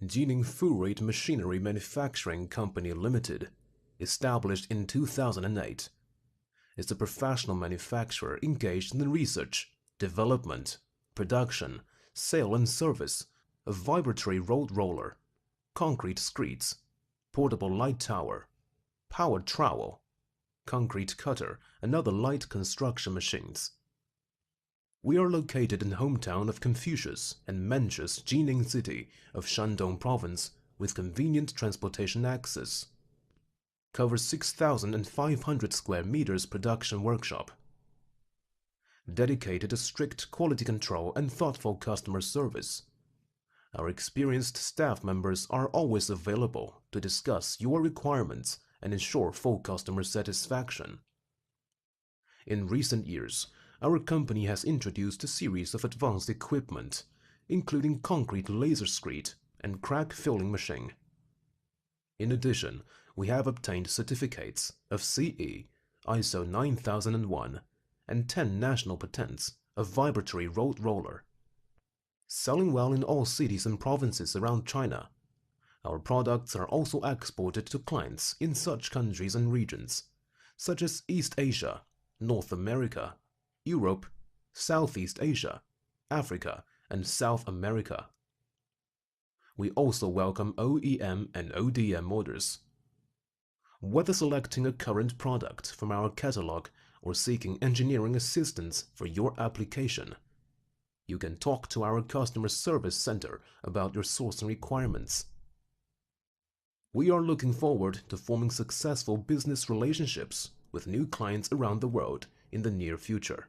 Jining FURD Machinery Manufacturing Company Limited, established in 2008, is a professional manufacturer engaged in the research, development, production, sale and service of vibratory road roller, concrete screeds, portable light tower, powered trowel, concrete cutter and other light construction machines. We are located in the hometown of Confucius and Mencius, Jining City of Shandong Province with convenient transportation access. Covers 6,500 square meters production workshop. Dedicated to strict quality control and thoughtful customer service. Our experienced staff members are always available to discuss your requirements and ensure full customer satisfaction. In recent years, our company has introduced a series of advanced equipment, including concrete laser screed and crack filling machine. In addition, we have obtained certificates of CE, ISO 9001, and 10 national patents of vibratory road roller. Selling well in all cities and provinces around China, our products are also exported to clients in such countries and regions, such as East Asia, North America, Europe, Southeast Asia, Africa, and South America. We also welcome OEM and ODM orders. Whether selecting a current product from our catalog or seeking engineering assistance for your application, you can talk to our customer service center about your sourcing requirements. We are looking forward to forming successful business relationships with new clients around the world in the near future.